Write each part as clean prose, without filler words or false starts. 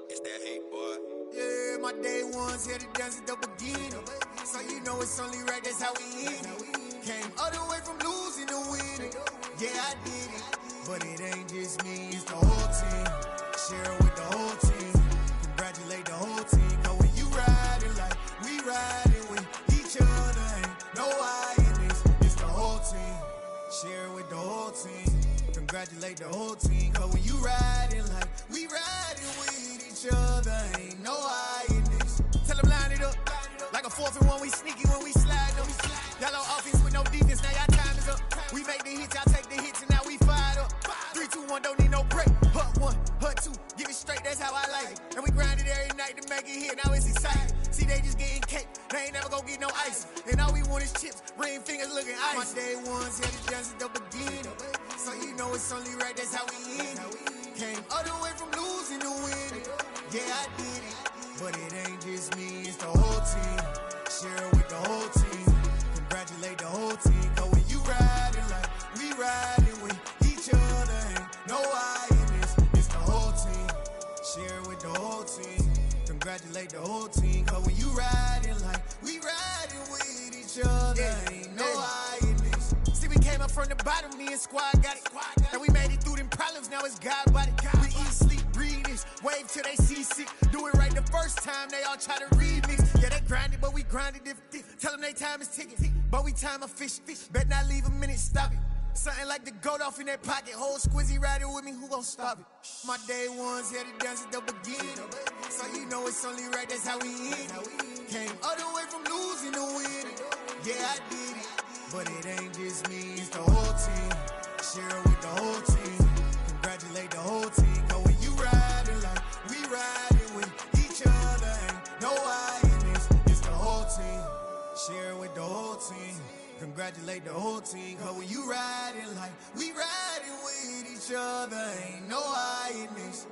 It's that hate, boy. Yeah, my day ones here to dance at the beginning. So you know it's only right, that's how we end it. Came all the way from losing to winning. Yeah, I did it. But it ain't just me, it's the whole team. Share it with the whole team. Congratulate the whole team. Cause when you riding like we riding with each other, ain't no I in this. It's the whole team. Share it with the whole team. Congratulate the whole team. Cause when you riding like we riding with each other, ain't no I in this. Tell them line it up. Like a 4th and 1, we sneaky when we slide them. Yellow offense with no defense, now y'all time is up. We make the hits, y'all take the hits, and now we fired up. 3, 2, 1, don't need no break. Hut 1, hut 2, give it straight, that's how I like it. And we grind it every night to make it hit, now it's exciting. See, they just getting cake, they ain't never gonna get no ice. And all we want is chips, ring fingers looking ice. My day ones here to dance at the beginning. So you know it's only right, that's how we end it. Came all the way from losing to winning. Yeah, I did it. But it ain't just me, it's the whole team. Share it with the whole team. Congratulate the whole team. Cause when you riding like we riding with each other, ain't no I in this. It's the whole team. Share it with the whole team. Congratulate the whole team. Cause when you riding like we riding with each other, ain't no I in this. See, we came up from the bottom, me and squad got it. And we made it through them problems, now it's God body. We eat, sleep, breathe this, wave till they see sick. Do it right the first time, they all try to remix. Yeah, they grinded, but we grinded different. Tell them they time is ticking, but we time a fish. Bet not leave a minute, stop it. Something like the goat off in that pocket. Whole squizzy riding with me, who gon' stop it? My day ones here to dance at the beginning. So you know it's only right, that's how we end it. Came all the way from losing to winning. Yeah, I did it. But it ain't just me, it's the whole team. Share it with the whole team. Congratulate the whole team. Cause when you riding like we riding with each other, ain't no I in this. It's the whole team. Share it with the whole team. Congratulate the whole team. Cause when you riding like we riding with each other, ain't no I in this.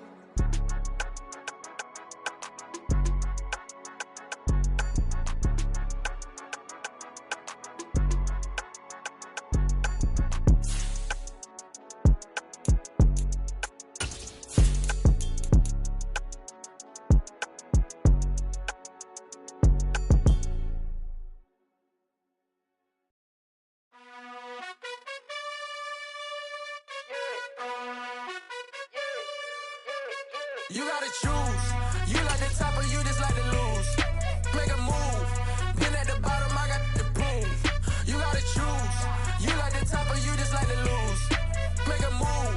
You gotta choose. You like the top or you just like to lose. Make a move. Been at the bottom, I got the proof. You gotta choose. You like the top or you just like to lose. Make a move.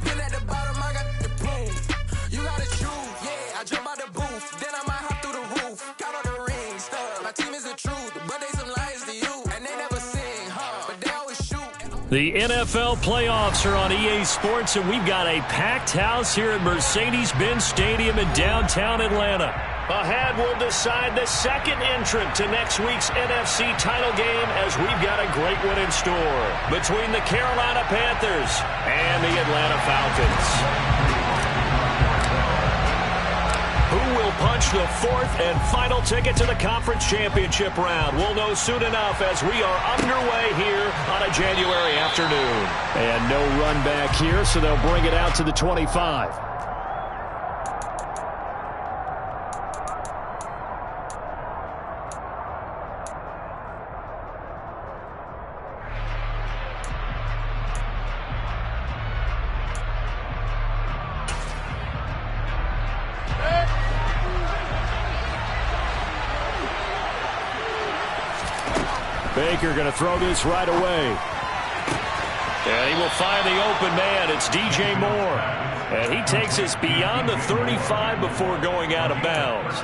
Been at the bottom, I got the proof. You gotta choose. Yeah, I jump out the booth. Then I might hop through the roof. Count all the rings, stuff. My team is the truth, but they some liars to you. And they never sing, but they always shoot. The NFL playoffs are on EA Sports, and we've got a packed house here at Mercedes-Benz Stadium in downtown Atlanta. Ahead, we'll decide the second entrant to next week's NFC title game, as we've got a great one in store between the Carolina Panthers and the Atlanta Falcons. Who will punch the fourth and final ticket to the conference championship round? We'll know soon enough as we are underway here on a January afternoon. And no run back here, so they'll bring it out to the 25. Baker going to throw this right away. And he will find the open man. It's DJ Moore. And he takes us beyond the 35 before going out of bounds.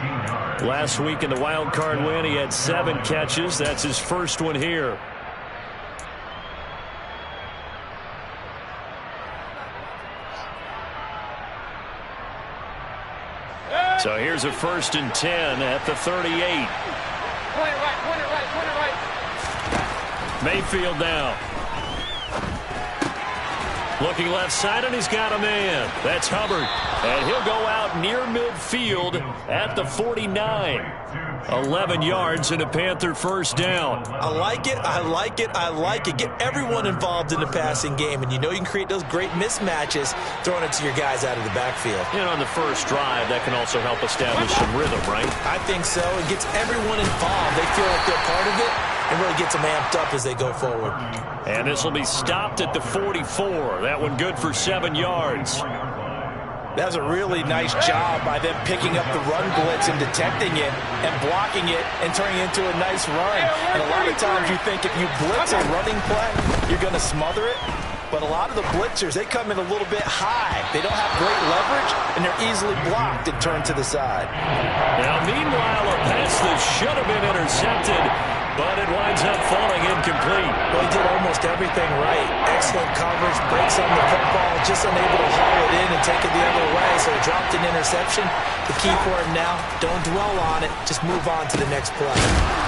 Last week in the wild card win, he had 7 catches. That's his first one here. So here's a 1st and 10 at the 38. Point it right. Mayfield now. Looking left side, and he's got a man. That's Hubbard. And he'll go out near midfield at the 49. 11 yards and a Panther first down. I like it, I like it, I like it. Get everyone involved in the passing game, and you know you can create those great mismatches throwing it to your guys out of the backfield. And on the first drive, that can also help establish some rhythm, right? I think so. It gets everyone involved. They feel like they're part of it, and really gets them amped up as they go forward. And this will be stopped at the 44. That one good for 7 yards. That was a really nice job by them picking up the run blitz and detecting it and blocking it and turning it into a nice run. And a lot of times you think if you blitz a running play, you're going to smother it. But a lot of the blitzers, they come in a little bit high. They don't have great leverage, and they're easily blocked and turned to the side. Now, meanwhile, a pass that should have been intercepted, but it winds up falling incomplete. Well, he did almost everything right. Excellent coverage, breaks on the football, just unable to haul it in and take it the other way, so he dropped an interception. The key for him now, don't dwell on it, just move on to the next play.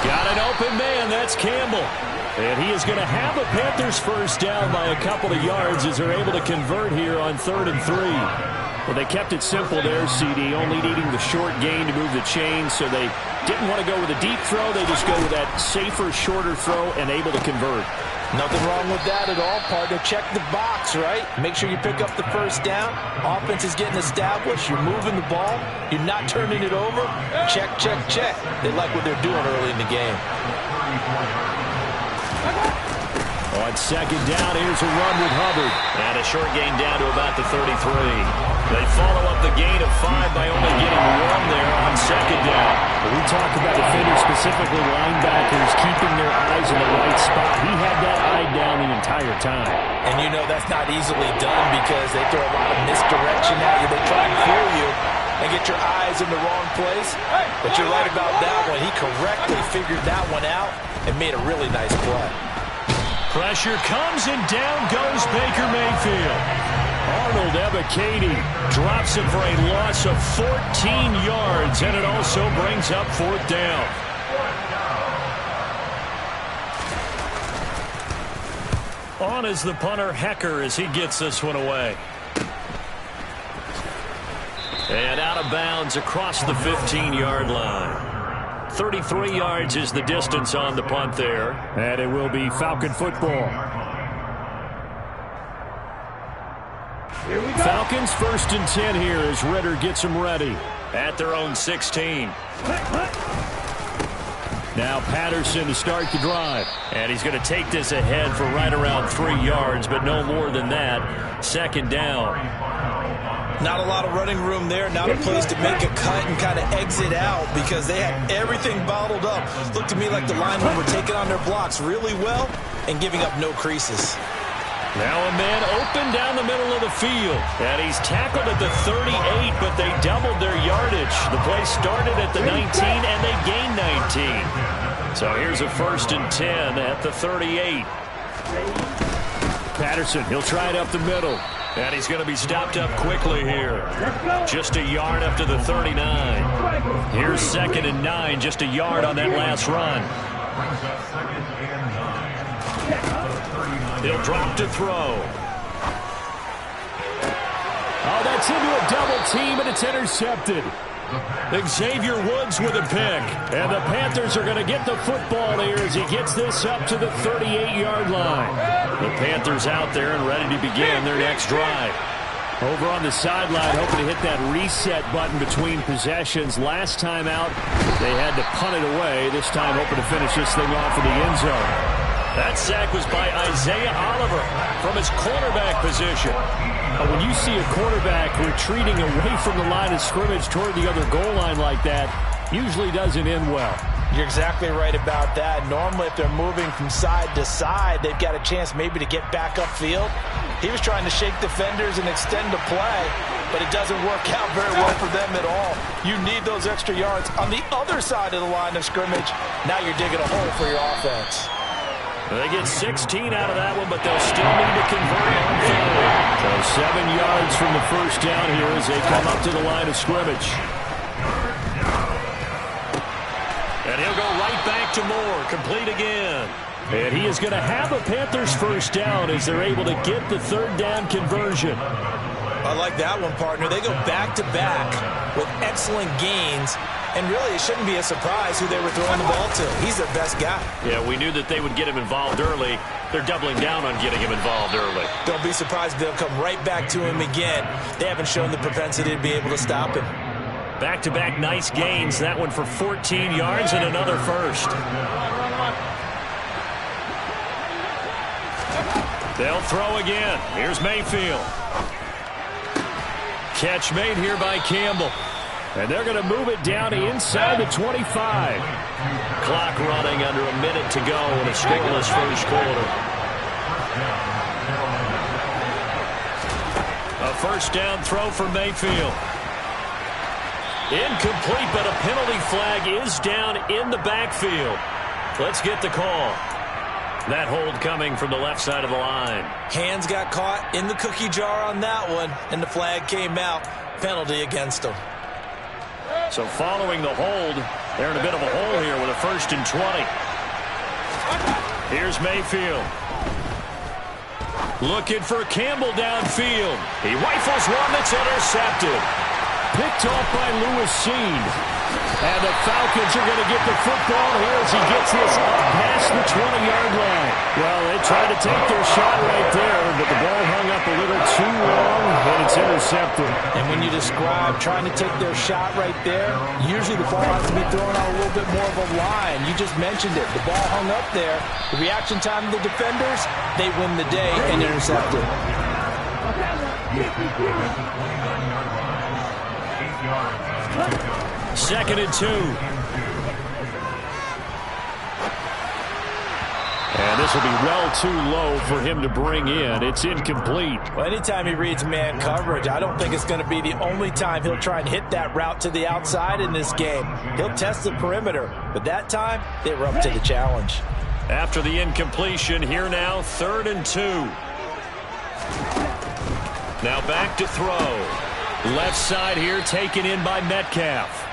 Got an open man, that's Campbell. And he is going to have a Panthers first down by a couple of yards as they're able to convert here on 3rd and 3. Well, they kept it simple there, CD, only needing the short gain to move the chain, so they didn't want to go with a deep throw. They just go with that safer, shorter throw and able to convert. Nothing wrong with that at all, partner. Check the box, right? Make sure you pick up the first down. Offense is getting established. You're moving the ball. You're not turning it over. Check, check, check. They like what they're doing early in the game. On 2nd down, here's a run with Hubbard. And a short gain down to about the 33. They follow up the gain of 5 by only getting 1 there on 2nd down. We talk about defenders, specifically linebackers, keeping their eyes in the right spot. He had that eye down the entire time. And you know that's not easily done because they throw a lot of misdirection at you. They try and fool you and get your eyes in the wrong place. But you're right about that one. He correctly figured that one out and made a really nice play. Pressure comes, and down goes Baker Mayfield. Arnold Ebiketie drops it for a loss of 14 yards, and it also brings up 4th down. On is the punter, Hecker, as he gets this one away. And out of bounds across the 15-yard line. 33 yards is the distance on the punt there. And it will be Falcon football. Falcons 1st and 10 here as Ritter gets them ready at their own 16. Now Patterson to start the drive. And he's going to take this ahead for right around 3 yards, but no more than that. 2nd down. Not a lot of running room there. Not a place to make a cut and kind of exit out because they had everything bottled up. Looked to me like the linemen were taking on their blocks really well and giving up no creases. Now a man open down the middle of the field. And he's tackled at the 38, but they doubled their yardage. The play started at the 19, and they gained 19. So here's a 1st and 10 at the 38. Patterson, he'll try it up the middle. And he's going to be stopped up quickly here. Just a yard up to the 39. Here's 2nd and 9, just a yard on that last run. He'll drop to throw. Oh, that's into a double team, and it's intercepted. Xavier Woods with a pick. And the Panthers are going to get the football here as he gets this up to the 38-yard line. The Panthers out there and ready to begin their next drive. Over on the sideline, hoping to hit that reset button between possessions. Last time out, they had to punt it away. This time, hoping to finish this thing off in the end zone. That sack was by Isaiah Oliver from his cornerback position. When you see a quarterback retreating away from the line of scrimmage toward the other goal line like that, usually doesn't end well. You're exactly right about that. Normally, if they're moving from side to side, they've got a chance maybe to get back upfield. He was trying to shake defenders and extend the play, but it doesn't work out very well for them at all. You need those extra yards on the other side of the line of scrimmage. Now you're digging a hole for your offense. They get 16 out of that one, but they'll still need to convert on 3rd. So 7 yards from the first down here as they come up to the line of scrimmage. And he'll go right back to Moore. Complete again. And he is going to have a Panthers first down as they're able to get the third down conversion. I like that one, partner. They go back-to-back with excellent gains. And really, it shouldn't be a surprise who they were throwing the ball to. He's their best guy. Yeah, we knew that they would get him involved early. They're doubling down on getting him involved early. Don't be surprised if they'll come right back to him again. They haven't shown the propensity to be able to stop him. Back-to-back nice gains. That one for 14 yards and another first. They'll throw again. Here's Mayfield. Catch made here by Campbell. And they're going to move it down inside the 25. Clock running under a minute to go in a scoreless first quarter. A first down throw for Mayfield. Incomplete, but a penalty flag is down in the backfield. Let's get the call. That hold coming from the left side of the line. Hands got caught in the cookie jar on that one, and the flag came out. Penalty against them. So following the hold, they're in a bit of a hole here with a 1st and 20. Here's Mayfield. Looking for Campbell downfield. He rifles one that's intercepted. Picked off by Lewis Seen. And the Falcons are going to get the football here as he gets this up past the 20-yard line. Well, they tried to take their shot right there, but the ball hung up a little too long, and it's intercepted. And when you describe trying to take their shot right there, usually the ball has to be thrown on a little bit more of a line. You just mentioned it. The ball hung up there. The reaction time of the defenders, they win the day and intercept it. 2nd and 2. And this will be well too low for him to bring in. It's incomplete. Well, anytime he reads man coverage, I don't think it's going to be the only time he'll try and hit that route to the outside in this game. He'll test the perimeter, but that time they were up to the challenge. After the incompletion, here now, 3rd and 2. Now back to throw. Left side here taken in by Metcalf.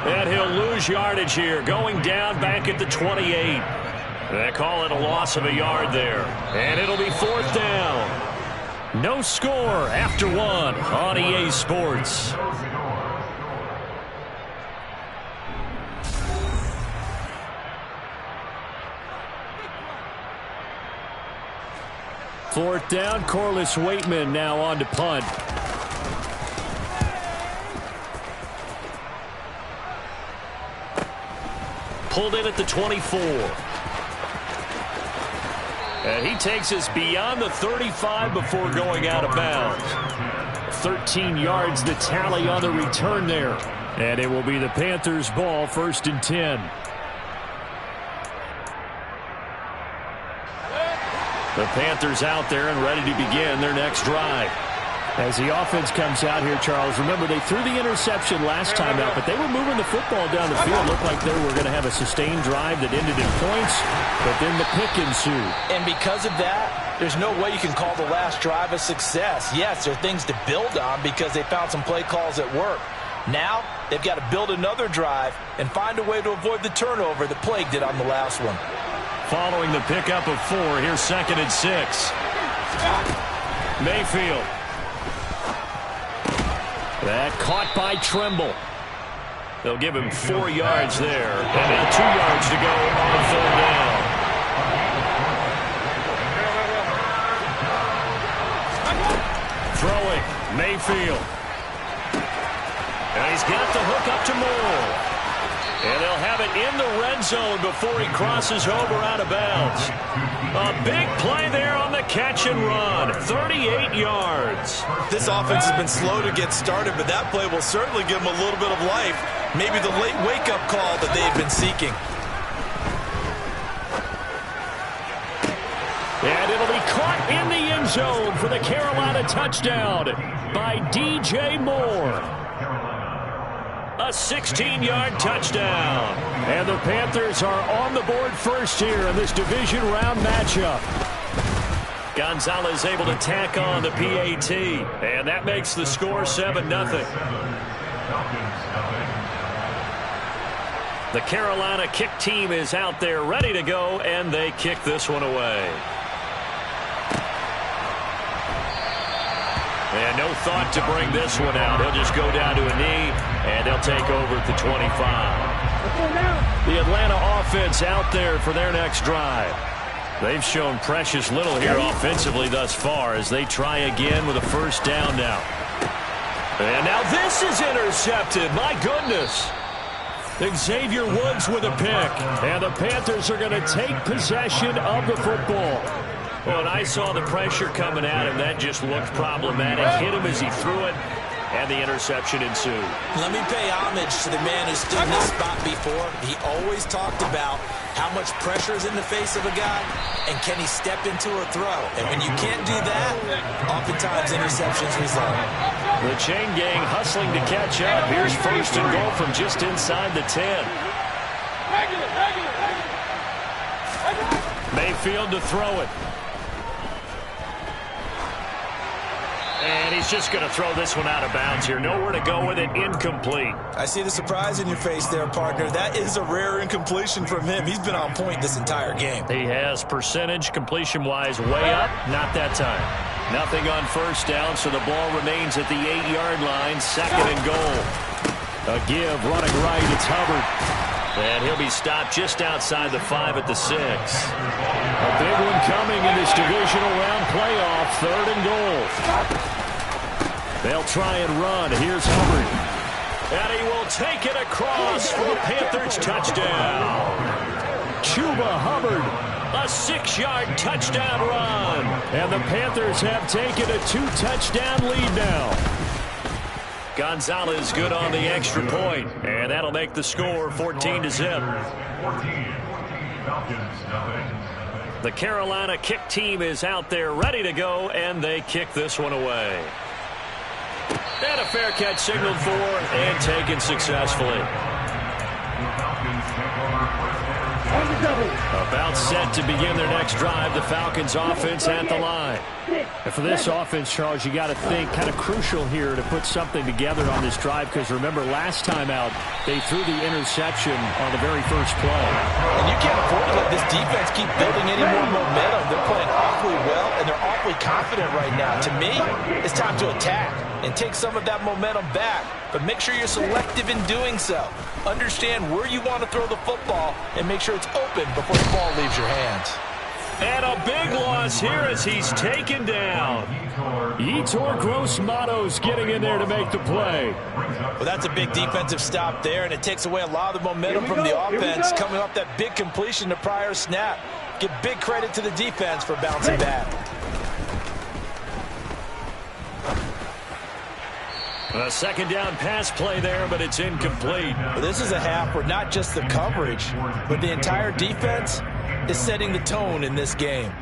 And he'll lose yardage here, going down back at the 28. They call it a loss of a yard there. And it'll be 4th down. No score after 1 on EA Sports. Fourth down, Corliss Waitman now on to punt. Pulled in at the 24. And he takes us beyond the 35 before going out of bounds. 13 yards the tally on the return there. And it will be the Panthers' ball, 1st and 10. The Panthers out there and ready to begin their next drive. As the offense comes out here, Charles, remember they threw the interception last time out, but they were moving the football down the field. Looked like they were going to have a sustained drive that ended in points, but then the pick ensued. And because of that, there's no way you can call the last drive a success. Yes, there are things to build on because they found some play calls that work. Now, they've got to build another drive and find a way to avoid the turnover that plagued it on the last one. Following the pickup of 4, here's 2nd and 6. Mayfield. That caught by Trimble. They'll give him 4 yards there. And now 2 yards to go on 3rd down. Throwing, Mayfield. And he's got the hook up to Moore. And they'll have it in the red zone before he crosses over out of bounds. A big play there on the catch and run. 38 yards. This offense has been slow to get started, but that play will certainly give them a little bit of life. Maybe the late wake-up call that they've been seeking. And it'll be caught in the end zone for the Carolina touchdown by DJ Moore. A 16-yard touchdown. And the Panthers are on the board first here in this division round matchup. Gonzalez able to tack on the PAT. And that makes the score 7-0. The Carolina kick team is out there ready to go, and they kick this one away. And no thought to bring this one out. He'll just go down to a knee, and they'll take over at the 25. The Atlanta offense out there for their next drive. They've shown precious little here offensively thus far as they try again with a first down now. And now this is intercepted. My goodness. Xavier Woods with a pick. And the Panthers are going to take possession of the football. Well, and I saw the pressure coming at him. That just looked problematic. Hit him as he threw it, and the interception ensued. Let me pay homage to the man who stood in this spot before. He always talked about how much pressure is in the face of a guy, and can he step into a throw. And when you can't do that, oftentimes interceptions result. The chain gang hustling to catch up. Here's first and goal from just inside the 10. Mayfield to throw it. And he's just going to throw this one out of bounds here. Nowhere to go with it. Incomplete. I see the surprise in your face there, partner. That is a rare incompletion from him. He's been on point this entire game. He has percentage completion-wise way up. Not that time. Nothing on first down, so the ball remains at the 8-yard line. Second and goal. A give, running right. It's Hubbard. And he'll be stopped just outside the 5 at the 6. A big one coming in this divisional round playoff. Third and goal. They'll try and run. Here's Hubbard. And he will take it across for the Panthers touchdown. Chuba Hubbard, a 6-yard touchdown run. And the Panthers have taken a 2-touchdown lead now. Gonzalez good on the extra point, and that'll make the score 14-0. The Carolina kick team is out there ready to go, and they kick this one away. And a fair catch signaled for and taken successfully. About set to begin their next drive. The Falcons offense at the line. And for this offense, Charles, you got to think kind of crucial here to put something together on this drive, because remember last time out they threw the interception on the very first play. And you can't afford to let this defense keep building any more momentum. They're playing awfully well, and they're awfully confident right now. To me, it's time to attack and take some of that momentum back. But make sure you're selective in doing so. Understand where you want to throw the football and make sure it's open before the ball leaves your hands. And a big loss here as he's taken down. Yetur Gross-Matos getting in there to make the play. Well, that's a big defensive stop there, and it takes away a lot of the momentum from the offense coming off that big completion the prior snap. Give big credit to the defense for bouncing back. A second down pass play there, but it's incomplete. Well, this is a half where not just the coverage, but the entire defense is setting the tone in this game.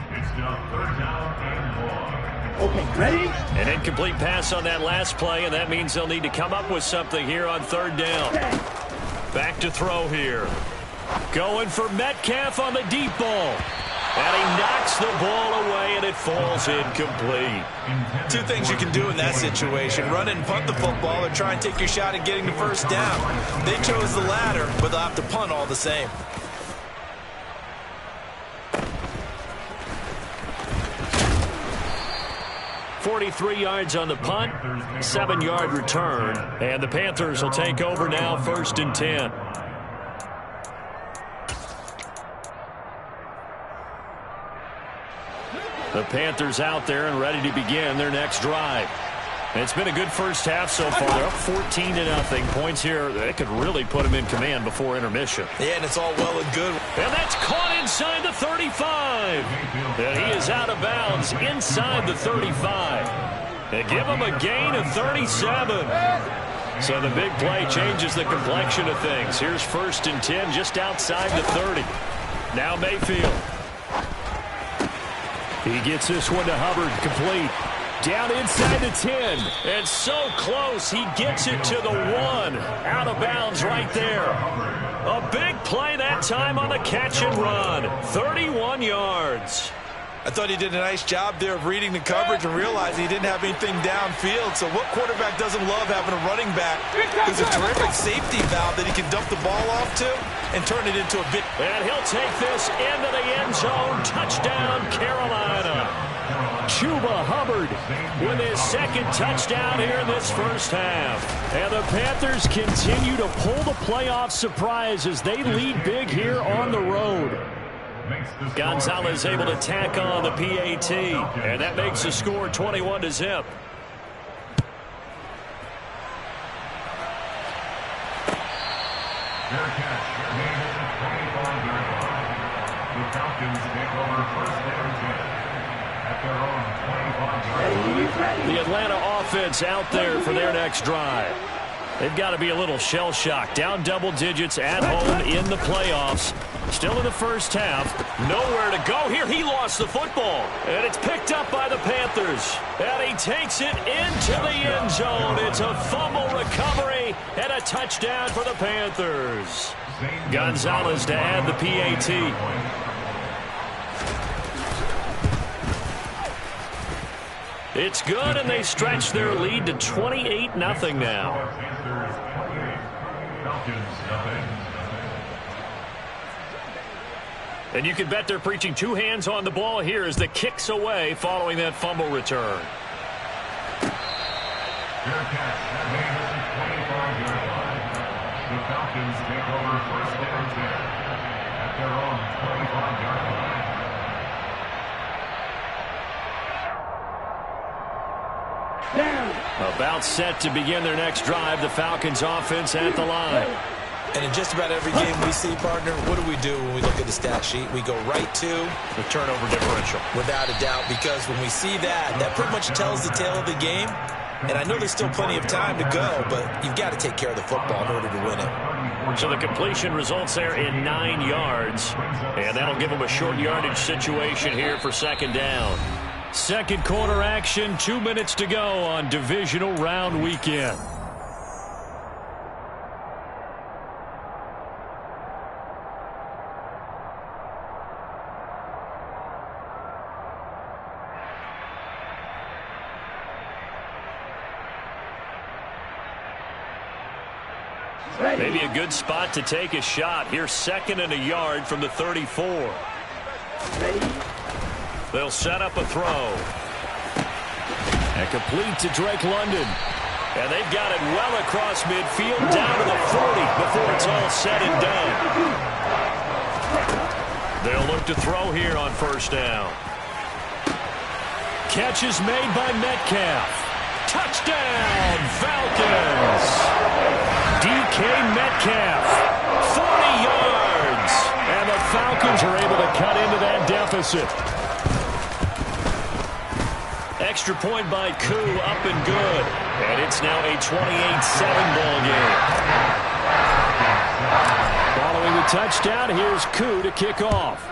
Okay, ready? An incomplete pass on that last play, and that means they'll need to come up with something here on third down. Back to throw here. Going for Metcalf on the deep ball. And he knocks the ball away, and it falls incomplete. Two things you can do in that situation: run and punt the football, or try and take your shot at getting the first down. They chose the latter, but they'll have to punt all the same. .43 yards on the punt, 7-yard return, and the Panthers will take over now, 1st and 10. The Panthers out there and ready to begin their next drive. It's been a good first half so far. They're up 14-0. Points here, they could really put them in command before intermission. Yeah, and it's all well and good. And that's caught inside the 35. And he is out of bounds inside the 35. They give him a gain of 37. So the big play changes the complexion of things. Here's 1st and 10 just outside the 30. Now Mayfield. He gets this one to Hubbard, complete. Down inside the 10. And so close, he gets it to the 1. Out of bounds right there. A big play that time on the catch and run. 31 yards. I thought he did a nice job there of reading the coverage and realizing he didn't have anything downfield. So what quarterback doesn't love having a running back who's a terrific safety valve that he can dump the ball off to and turn it into a big... And he'll take this into the end zone. Touchdown, Carolina. Chuba Hubbard with his second touchdown here in this first half. And the Panthers continue to pull the playoff surprise as they lead big here on the road. Gonzalez able to tack on the PAT, and that makes the score 21-0. The Atlanta offense out there for their next drive. They've got to be a little shell-shocked. Down double digits at home in the playoffs. Still in the first half. Nowhere to go here. He lost the football. And it's picked up by the Panthers. And he takes it into the end zone. It's a fumble recovery and a touchdown for the Panthers. Gonzalez to add the PAT. It's good, and they stretch their lead to 28-0 now. And you can bet they're preaching two hands on the ball here as the kick's away following that fumble return. The Falcons take over first down 10 at their own 25-yard line. About set to begin their next drive. The Falcons offense at the line. And in just about every game we see, partner, what do when we look at the stat sheet? We go right to the turnover differential. Without a doubt, because when we see that, that pretty much tells the tale of the game. And I know there's still plenty of time to go, but you've got to take care of the football in order to win it. So the completion results there in 9 yards. And that'll give them a short yardage situation here for second down. Second quarter action, 2 minutes to go on divisional round weekend. Maybe a good spot to take a shot. Here's second and a yard from the 34. They'll set up a throw. And complete to Drake London. And they've got it well across midfield down to the 40 before it's all said and done. They'll look to throw here on first down. Catch is made by Metcalf. Touchdown, Falcons. DK Metcalf, 40 yards. And the Falcons are able to cut into that deficit. Extra point by Koo, up and good. And it's now a 28-7 ball game. Following the touchdown, here's Koo to kick off.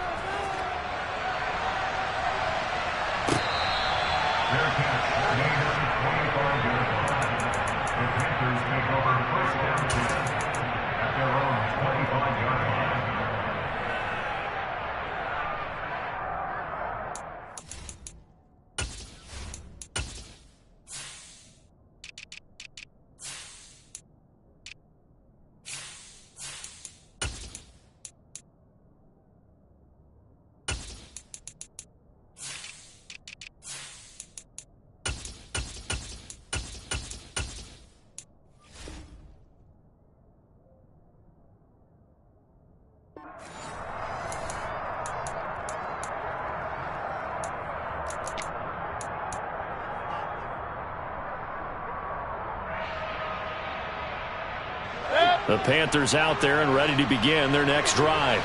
The Panthers out there and ready to begin their next drive.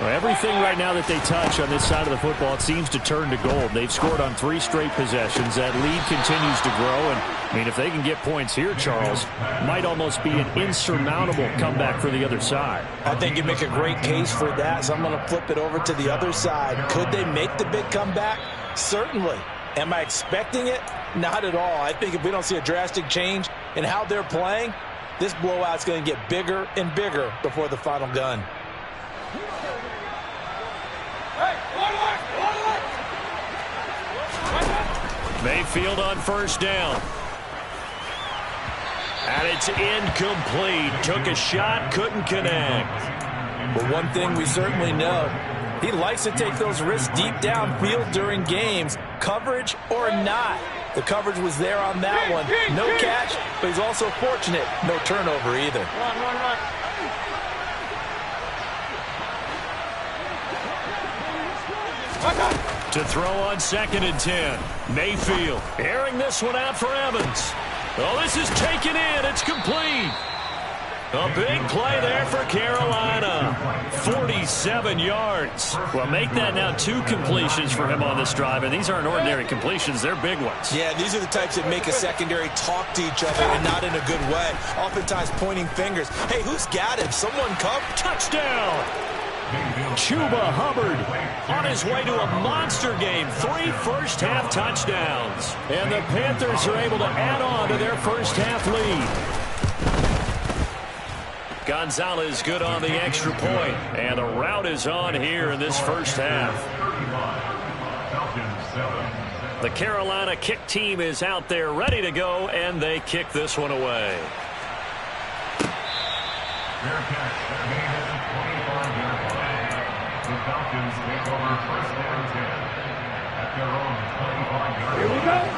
Well, everything right now that they touch on this side of the football, it seems to turn to gold. They've scored on 3 straight possessions. That lead continues to grow. And, I mean, if they can get points here, Charles, might almost be an insurmountable comeback for the other side. I think you make a great case for that, so I'm going to flip it over to the other side. Could they make the big comeback? Certainly. Am I expecting it? Not at all. I think if we don't see a drastic change in how they're playing, this blowout's going to get bigger and bigger before the final gun. Mayfield on first down. And it's incomplete. Took a shot, couldn't connect. But one thing we certainly know, he likes to take those risks deep downfield during games, coverage or not. The coverage was there on that one. No catch, but he's also fortunate. No turnover either. Run. To throw on 2nd and 10. Mayfield airing this one out for Evans. Oh, this is taken in. It's complete. A big play there for Carolina. 47 yards. Well, make that now 2 completions for him on this drive, and these aren't ordinary completions. They're big ones. Yeah, these are the types that make a secondary talk to each other and not in a good way. Oftentimes pointing fingers. Hey, who's got him? Someone come. Touchdown. Chuba Hubbard on his way to a monster game. 3 first-half touchdowns. And the Panthers are able to add on to their first-half lead. Gonzalez good on the extra point. And the route is on here in this first half. The Carolina kick team is out there ready to go, and they kick this one away.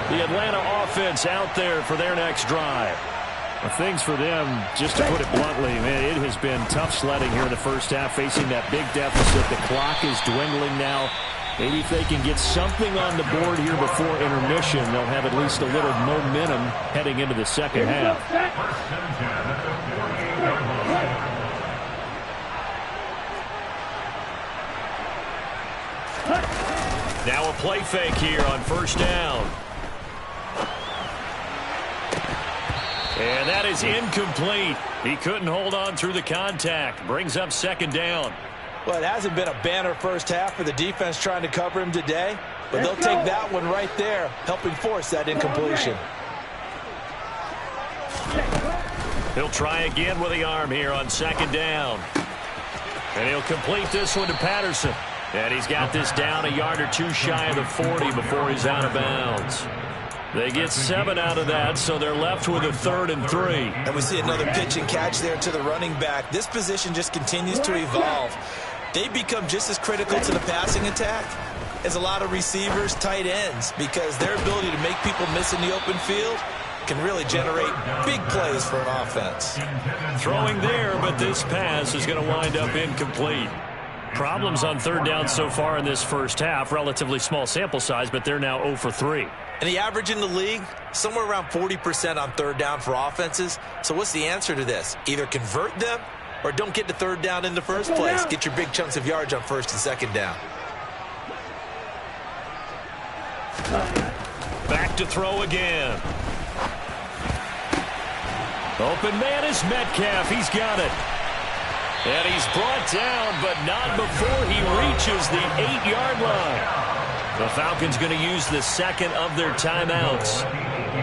The Atlanta offense out there for their next drive. Well, things for them, just to put it bluntly, man, it has been tough sledding here in the first half, facing that big deficit. The clock is dwindling now. Maybe if they can get something on the board here before intermission, they'll have at least a little momentum heading into the second half. Now a play fake here on first down. And that is incomplete. He couldn't hold on through the contact. Brings up 2nd down. Well, it hasn't been a banner first half for the defense trying to cover him today, but they'll take that one right there, helping force that incompletion. He'll try again with the arm here on 2nd down. And he'll complete this one to Patterson. And he's got this down a yard or 2 shy of the 40 before he's out of bounds. They get 7 out of that, so they're left with a 3rd and 3. And we see another pitch and catch there to the running back. This position just continues to evolve. They become just as critical to the passing attack as a lot of receivers, tight ends, because their ability to make people miss in the open field can really generate big plays for an offense. Throwing there, but this pass is going to wind up incomplete. Problems on 3rd down so far in this first half. Relatively small sample size, but they're now 0 for 3. And the average in the league, somewhere around 40% on 3rd down for offenses. So what's the answer to this? Either convert them or don't get to 3rd down in the first place. Get your big chunks of yards on 1st and 2nd down. Back to throw again. Open man is Metcalf. He's got it. And he's brought down, but not before he reaches the 8-yard line. The Falcons going to use the 2nd of their timeouts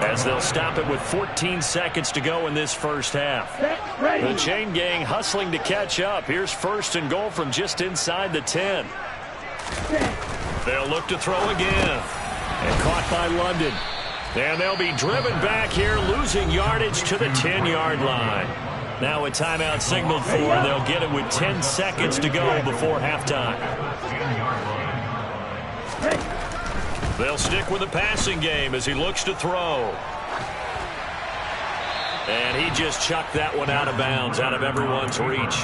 as they'll stop it with 14 seconds to go in this first half. The chain gang hustling to catch up. Here's 1st and goal from just inside the 10. They'll look to throw again. And caught by London. And they'll be driven back here, losing yardage to the 10-yard line. Now a timeout signaled for. They'll get it with 10 seconds to go before halftime. They'll stick with the passing game as he looks to throw. And he just chucked that one out of bounds, out of everyone's reach.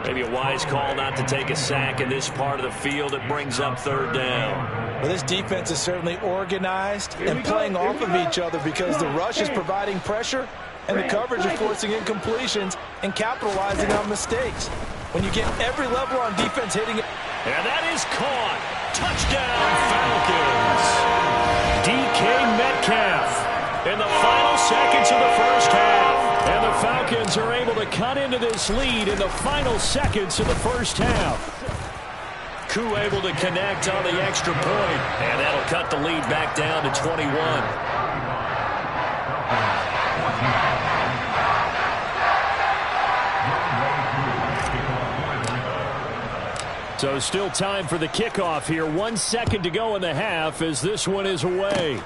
Maybe a wise call not to take a sack in this part of the field. It brings up 3rd down. Well, this defense is certainly organized and playing off of each other because the rush is providing pressure and the coverage is forcing incompletions and capitalizing on mistakes. When you get every level on defense hitting it. And that is caught. Touchdown, Falcons. DK Metcalf in the final seconds of the first half. And the Falcons are able to cut into this lead in the final seconds of the first half. Koo able to connect on the extra point. And that'll cut the lead back down to 21. So still time for the kickoff here. 1 second to go in the half as this one is away.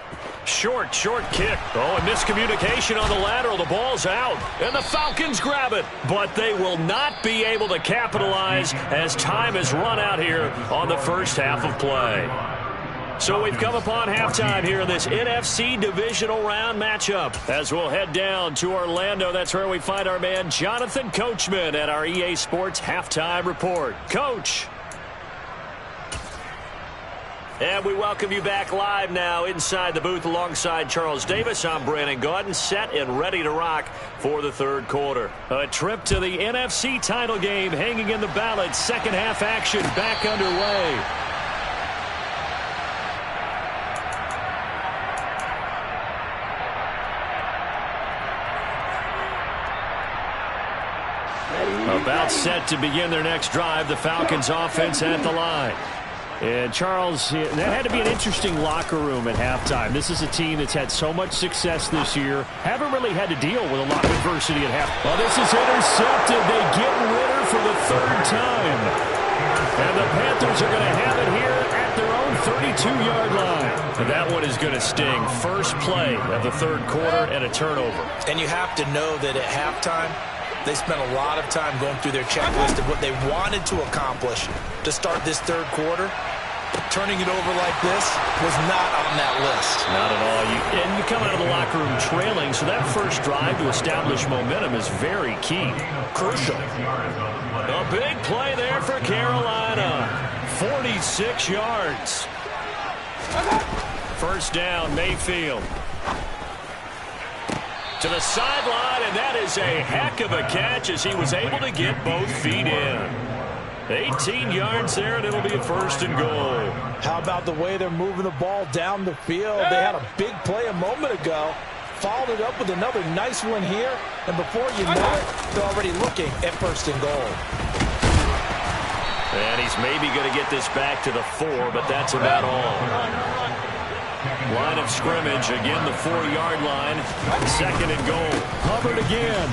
Short kick. Oh, and miscommunication on the lateral. The ball's out, and the Falcons grab it. But they will not be able to capitalize as time has run out here on the first half of play. So we've come upon halftime here in this NFC divisional round matchup. As we'll head down to Orlando, that's where we find our man Jonathan Coachman at our EA Sports Halftime Report. Coach. And we welcome you back live now inside the booth alongside Charles Davis. I'm Brandon Gaudin, set and ready to rock for the third quarter. A trip to the NFC title game hanging in the balance. Second half action back underway. About set to begin their next drive. The Falcons offense at the line. And Charles, that had to be an interesting locker room at halftime. This is a team that's had so much success this year. Haven't really had to deal with a lot of adversity at half. Well, this is intercepted. They get Ritter for the third time. And the Panthers are going to have it here at their own 32-yard line. And that one is going to sting. First play of the third quarter and a turnover. And you have to know that at halftime, they spent a lot of time going through their checklist of what they wanted to accomplish to start this third quarter. Turning it over like this was not on that list. Not at all. And you come out of the locker room trailing, so that first drive to establish momentum is very key. Crucial. A big play there for Carolina. 46 yards. First down, Mayfield. To the sideline, and that is a heck of a catch as he was able to get both feet in. 18 yards there, and it'll be a first and goal. How about the way they're moving the ball down the field? They had a big play a moment ago, followed it up with another nice one here, and before you know it, they're already looking at first and goal. And he's maybe going to get this back to the 4, but that's about all. Line of scrimmage, again the 4-yard line. Second and goal. Hubbard again.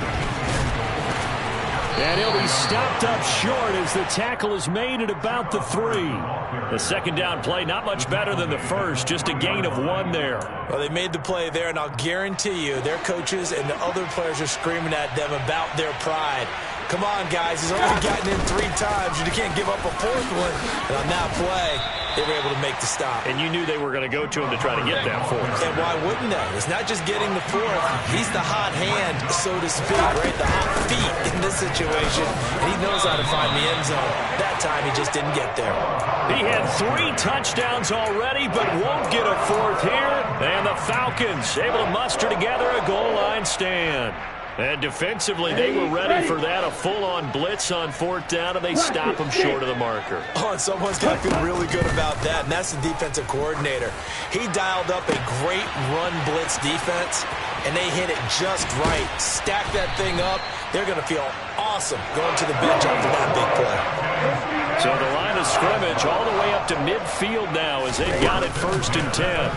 And he'll be stopped up short as the tackle is made at about the 3. The second down play, not much better than the first, just a gain of 1 there. Well, they made the play there, and I'll guarantee you their coaches and the other players are screaming at them about their pride. Come on, guys. He's already gotten in 3 times. You can't give up a 4th one. And on that play, they were able to make the stop. And you knew they were going to go to him to try to get that 4th. And why wouldn't they? It's not just getting the 4th. He's the hot hand, so to speak, right? The hot feet in this situation. And he knows how to find the end zone. That time, he just didn't get there. He had 3 touchdowns already, but won't get a 4th here. And the Falcons able to muster together a goal line stand. And defensively, they were ready for that, a full-on blitz on 4th down, and they stop him short of the marker. Oh, and someone's got to feel really good about that, and that's the defensive coordinator. He dialed up a great run blitz defense, and they hit it just right. Stack that thing up. They're going to feel awesome going to the bench after that big play. So the line of scrimmage all the way up to midfield now as they've got it 1st and 10.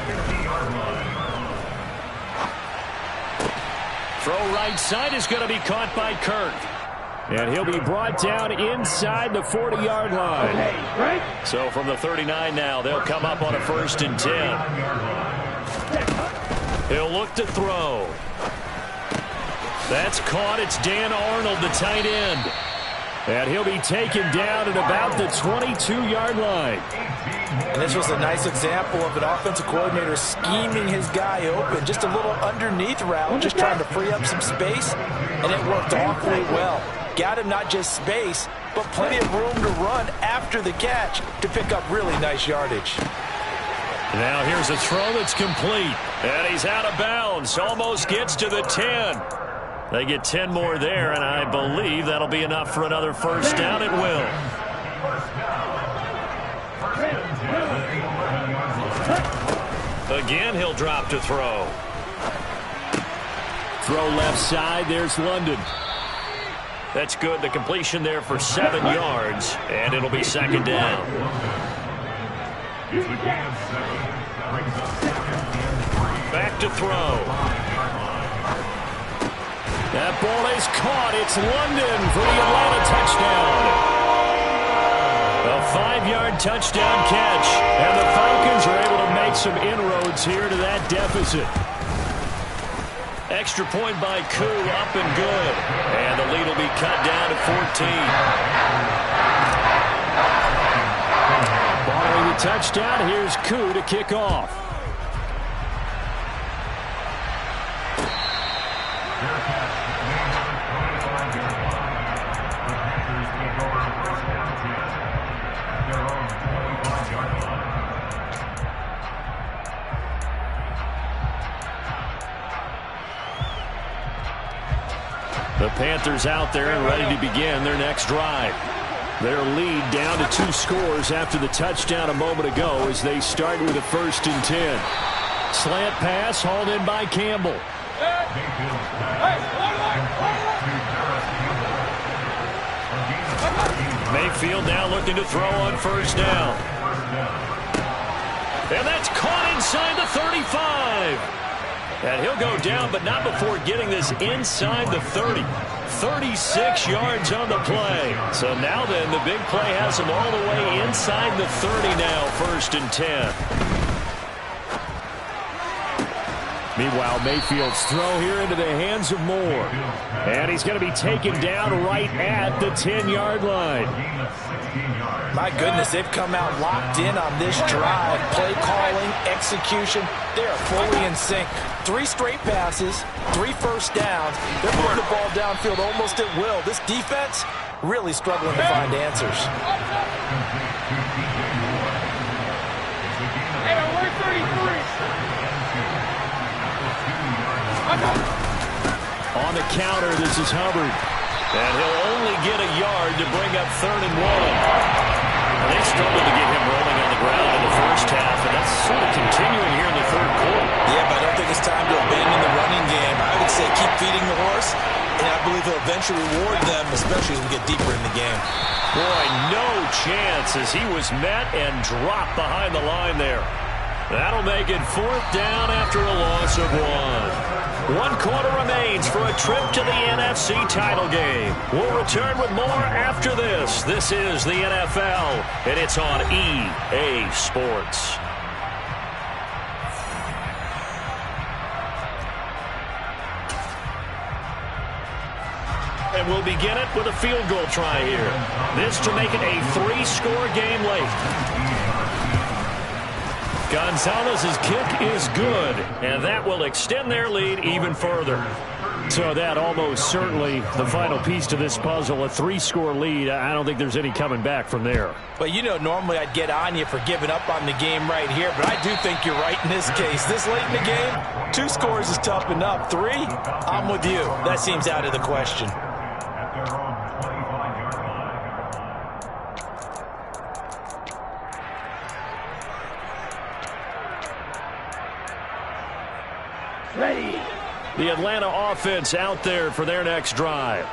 Throw right side is going to be caught by Kirk. And he'll be brought down inside the 40-yard line. So from the 39 now, they'll come up on a 1st and 10. He'll look to throw. That's caught. It's Dan Arnold, the tight end. And he'll be taken down at about the 22-yard line. And this was a nice example of an offensive coordinator scheming his guy open. Just a little underneath route, just trying to free up some space. And it worked awfully well. Got him not just space, but plenty of room to run after the catch to pick up really nice yardage. Now here's a throw that's complete. And he's out of bounds. Almost gets to the 10. They get 10 more there, and I believe that'll be enough for another first down. It will. Again, he'll drop to throw. Throw left side. There's London. That's good. The completion there for 7 yards, and it'll be second down. Back to throw. That ball is caught. It's London for the Atlanta touchdown. A 5-yard touchdown catch. And the Falcons are able to make some inroads here to that deficit. Extra point by Koo, up and good. And the lead will be cut down to 14. Following the touchdown, here's Koo to kick off. The Panthers out there and ready to begin their next drive. Their lead down to 2 scores after the touchdown a moment ago as they start with a 1st and 10. Slant pass hauled in by Campbell. Mayfield now looking to throw on 1st down. And that's caught inside the 35. And he'll go down, but not before getting this inside the 30. 36 yards on the play. So now then, the big play has him all the way inside the 30 now, 1st and 10. Meanwhile, Mayfield's throw here into the hands of Moore. And he's going to be taken down right at the 10-yard line. My goodness, they've come out locked in on this drive. Play calling, execution, they are fully in sync. 3 straight passes, 3 first downs. They're moving the ball downfield almost at will. This defense really struggling to find answers. On the counter, this is Hubbard. And he'll only get a yard to bring up 3rd and 1. They struggled to get him rolling on the ground in the first half, and that's sort of continuing here in the 3rd quarter. Yeah, but I don't think it's time to abandon the running game. I would say keep feeding the horse, and I believe he'll eventually reward them, especially as we get deeper in the game. Boy, no chance as he was met and dropped behind the line there. That'll make it 4th down after a loss of 1. 1 quarter remains for a trip to the NFC title game. We'll return with more after this. This is the NFL, and it's on EA Sports. And we'll begin it with a field goal try here. This to make it a 3-score game late. Gonzalez's kick is good, and that will extend their lead even further. So that almost certainly the final piece to this puzzle, a 3-score lead. I don't think there's any coming back from there. Well, you know, normally I'd get on you for giving up on the game right here, but I do think you're right in this case. This late in the game, 2 scores is tough enough. 3, I'm with you. That seems out of the question. The Atlanta offense out there for their next drive.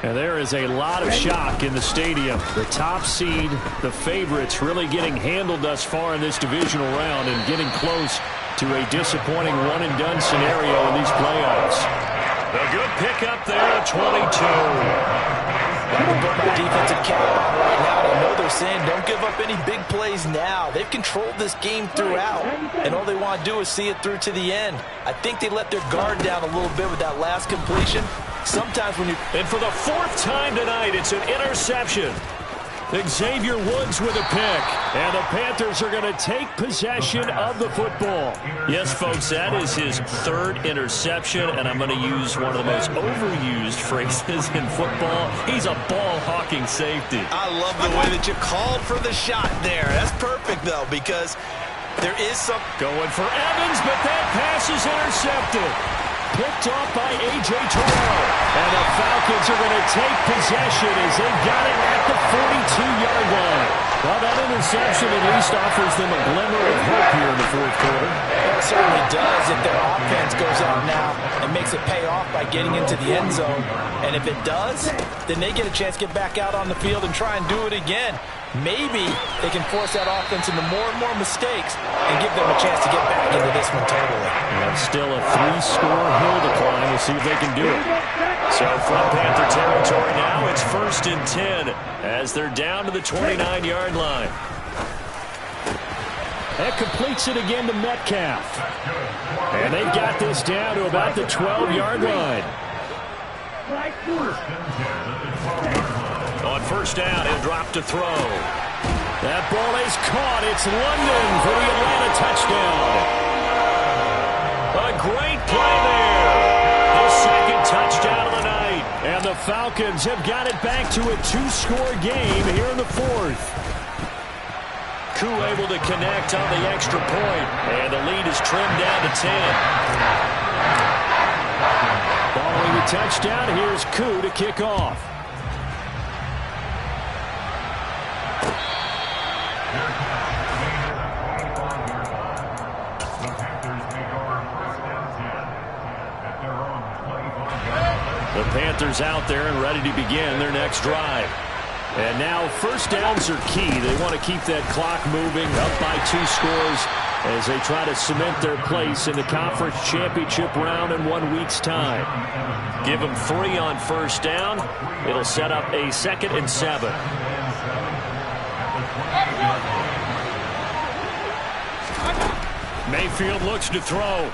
And there is a lot of shock in the stadium. The top seed, the favorites, really getting handled thus far in this divisional round and getting close to a disappointing one-and-done scenario in these playoffs. A good pickup there at 22. I can put my defensive cap on right now. I know they're saying don't give up any big plays now. They've controlled this game throughout, and all they want to do is see it through to the end. I think they let their guard down a little bit with that last completion. Sometimes when you... And for the 4th time tonight, it's an interception. Xavier Woods with a pick. And the Panthers are going to take possession of the football. Yes, folks, that is his 3rd interception, and I'm going to use one of the most overused phrases in football. He's a ball-hawking safety. I love the way that you called for the shot there. That's perfect, though, because there is some... Going for Evans, but that pass is intercepted. Picked off by A.J. Terrell. And the Falcons are going to take possession as they got it at the 42-yard line. Well, that interception at least offers them a glimmer of hope here in the 4th quarter. It certainly does if their offense goes out now and makes it pay off by getting into the end zone. And if it does, then they get a chance to get back out on the field and try and do it again. Maybe they can force that offense into more and more mistakes and give them a chance to get back into this one totally. And still a 3-score hill to climb. We'll see if they can do it. So from Panther territory now, it's 1st and 10 as they're down to the 29-yard 20-yard line. That completes it again to Metcalf. And they've got this down to about the 12-yard line. On first down, he'll drop to throw. That ball is caught. It's London for the Atlanta touchdown. A great play there. The second touchdown of the night. And the Falcons have got it back to a 2-score game here in the fourth. Koo able to connect on the extra point. And the lead is trimmed down to 10. Following the touchdown, here's Koo to kick off. The Panthers out there and ready to begin their next drive. And now first downs are key. They want to keep that clock moving, up by 2 scores as they try to cement their place in the conference championship round in 1 week's time. Give them 3 on first down. It'll set up a 2nd and 7. Mayfield looks to throw.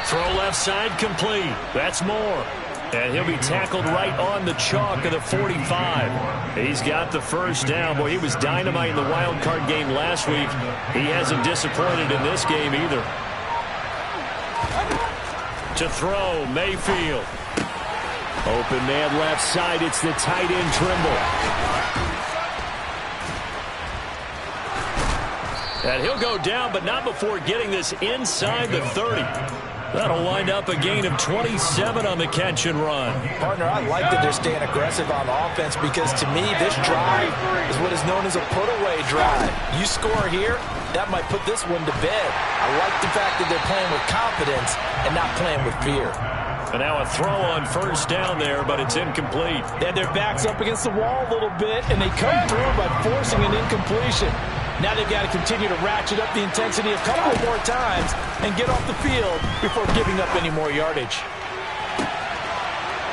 Throw left side complete. That's Moore. And he'll be tackled right on the chalk of the 45. He's got the first down. Boy, he was dynamite in the wild card game last week. He hasn't disappointed in this game either. To throw, Mayfield. Open man left side. It's the tight end Trimble. And he'll go down, but not before getting this inside the 30. That'll wind up a gain of 27 on the catch and run. Partner, I like that they're staying aggressive on offense because to me, this drive is what is known as a put-away drive. You score here, that might put this one to bed. I like the fact that they're playing with confidence and not playing with fear. And now a throw on first down there, but it's incomplete. They had their backs up against the wall a little bit, and they come through by forcing an incompletion. Now they've got to continue to ratchet up the intensity a couple more times and get off the field before giving up any more yardage.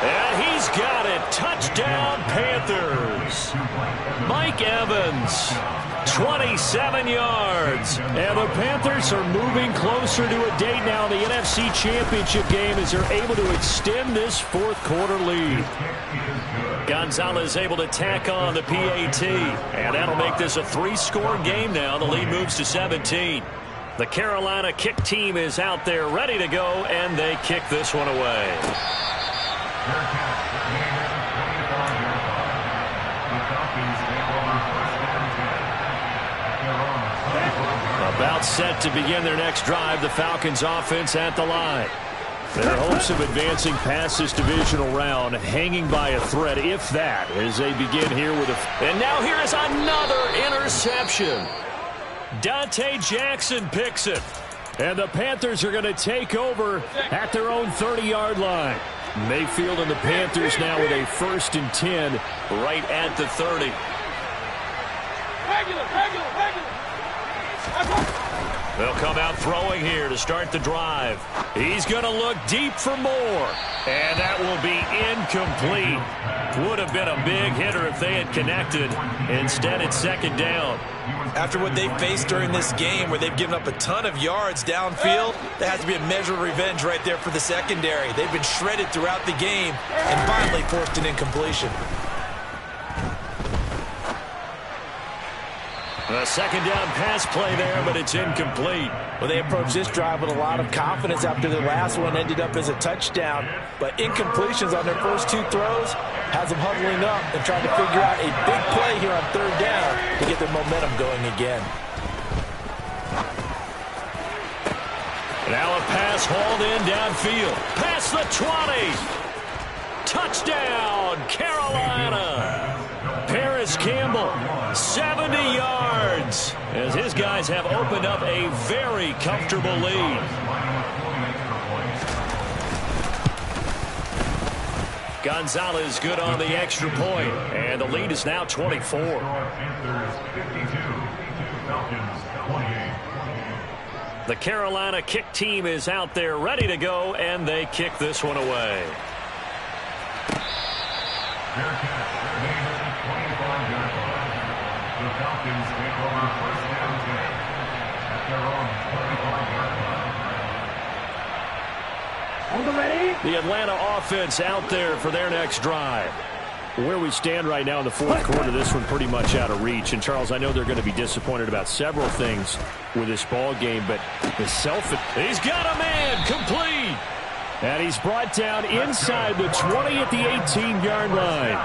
And he's got it. Touchdown, Panthers. Mike Evans, 27 yards. And the Panthers are moving closer to a date now in the NFC Championship game as they're able to extend this fourth quarter lead. Gonzalez able to tack on the PAT. And that'll make this a 3-score game now. The lead moves to 17. The Carolina kick team is out there ready to go, and they kick this one away. About set to begin their next drive. The Falcons offense at the line. Their hopes of advancing past this divisional round hanging by a thread, if that, as they begin here with a... And now here is another interception. Dante Jackson picks it. And the Panthers are going to take over at their own 30-yard line. Mayfield and the Panthers now with a 1st and 10 right at the 30. They'll come out throwing here to start the drive. He's going to look deep for more. And that will be incomplete. Would have been a big hitter if they had connected. Instead, it's 2nd down. After what they faced during this game where they've given up a ton of yards downfield, there has to be a measure of revenge right there for the secondary. They've been shredded throughout the game and finally forced an incompletion. A 2nd down pass play there, but it's incomplete. Well, they approached this drive with a lot of confidence after the last one ended up as a touchdown. But incompletions on their first 2 throws has them huddling up and trying to figure out a big play here on 3rd down to get their momentum going again. Now a pass hauled in downfield. Past the 20. Touchdown, Carolina. Paris Campbell, 70 yards, as his guys have opened up a very comfortable lead. Gonzalez good on the extra point, and the lead is now 24. The Carolina kick team is out there ready to go, and they kick this one away. The Atlanta offense out there for their next drive. Where we stand right now in the fourth quarter, this one pretty much out of reach. And, Charles, I know they're going to be disappointed about several things with this ball game, but he's got a man complete. And he's brought down inside the 20 at the 18-yard line.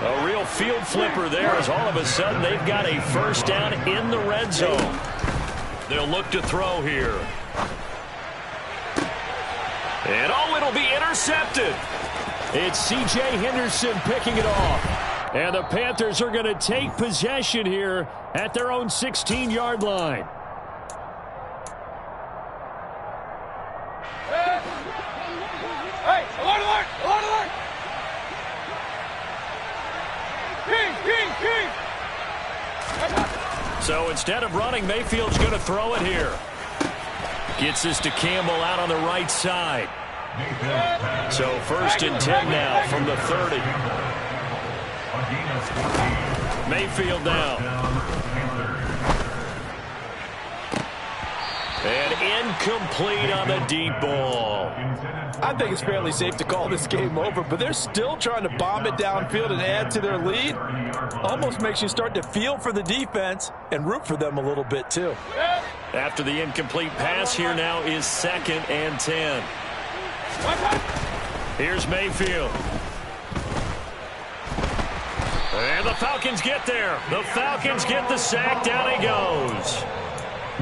A real field flipper there as all of a sudden they've got a first down in the red zone. They'll look to throw here. And, it'll be intercepted. It's C.J. Henderson picking it off. And the Panthers are going to take possession here at their own 16-yard line. Hey, alert! King! So instead of running, Mayfield's going to throw it here. Gets this to Campbell out on the right side. So 1st and 10 now from the 30. Mayfield now. And incomplete on the deep ball. I think it's fairly safe to call this game over, but they're still trying to bomb it downfield and add to their lead. Almost makes you start to feel for the defense and root for them a little bit too. After the incomplete pass, here now is 2nd and 10. Here's Mayfield. And the Falcons get there. The Falcons get the sack. Down he goes.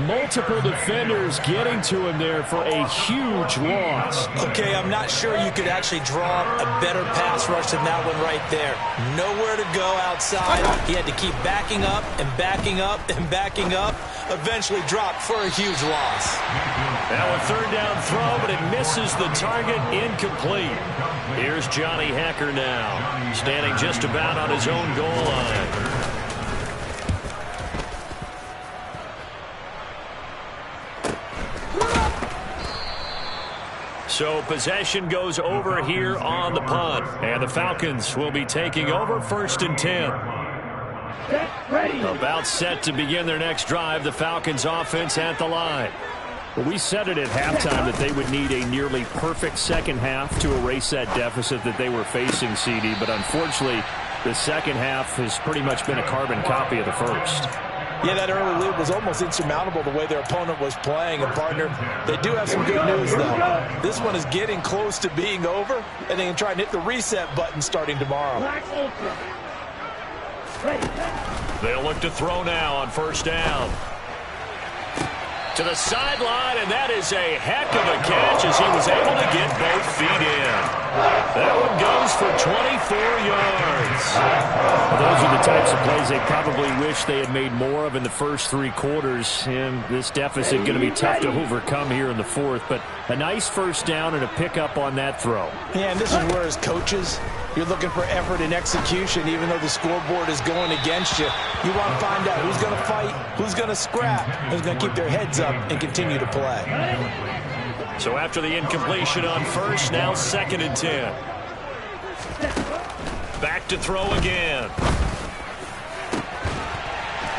Multiple defenders getting to him there for a huge loss. Okay, I'm not sure you could actually draw a better pass rush than that one right there. Nowhere to go outside. He had to keep backing up and backing up and backing up. Eventually dropped for a huge loss. Now a 3rd down throw, but it misses the target. Incomplete. Here's Johnny Hecker now, standing just about on his own goal line. So possession goes over here on the punt. And the Falcons will be taking over 1st and 10. About set to begin their next drive. The Falcons offense at the line. Well, we said it at halftime that they would need a nearly perfect second half to erase that deficit that they were facing, CD. But unfortunately, the second half has pretty much been a carbon copy of the first. Yeah, that early lead was almost insurmountable the way their opponent was playing. And, partner, they do have some good news, though. This one is getting close to being over, and they can try and hit the reset button starting tomorrow. They'll look to throw now on 1st down. To the sideline, and that is a heck of a catch as he was able to get both feet in. That one goes for 24 yards. Those are the types of plays they probably wish they had made more of in the first 3 quarters. And this deficit going to be tough to overcome here in the 4th. But a nice first down and a pickup on that throw. Yeah, and this is where, as coaches, you're looking for effort and execution, even though the scoreboard is going against you. You want to find out who's going to fight, who's going to scrap, who's going to keep their heads up and continue to play. So after the incompletion on 1st, now 2nd and 10. Back to throw again.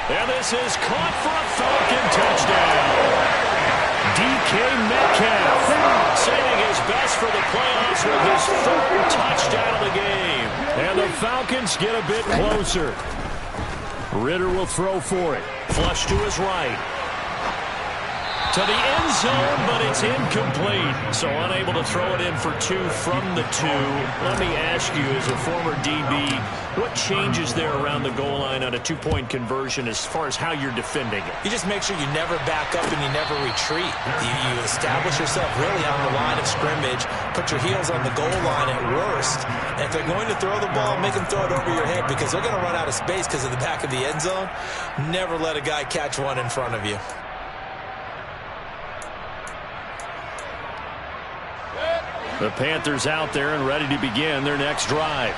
And this is caught for a Falcon touchdown. DK Metcalf saving his best for the playoffs with his 3rd touchdown of the game. And the Falcons get a bit closer. Ritter will throw for it. Flush to his right. To the end zone, but it's incomplete. So unable to throw it in for 2 from the 2. Let me ask you, as a former DB, what changes there around the goal line on a 2-point conversion as far as how you're defending it? You just make sure you never back up and you never retreat. You establish yourself really on the line of scrimmage, put your heels on the goal line at worst, and if they're going to throw the ball, make them throw it over your head because they're going to run out of space because of the back of the end zone. Never let a guy catch one in front of you. The Panthers out there and ready to begin their next drive.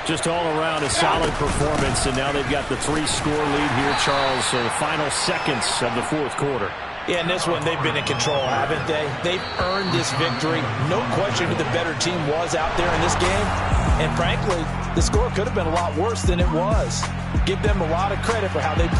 Just all around a solid performance, and now they've got the 3-score lead here, Charles. So the final seconds of the 4th quarter. Yeah, in this one, they've been in control, haven't they? They've earned this victory. No question who the better team was out there in this game. And frankly, the score could have been a lot worse than it was. Give them a lot of credit for how they played.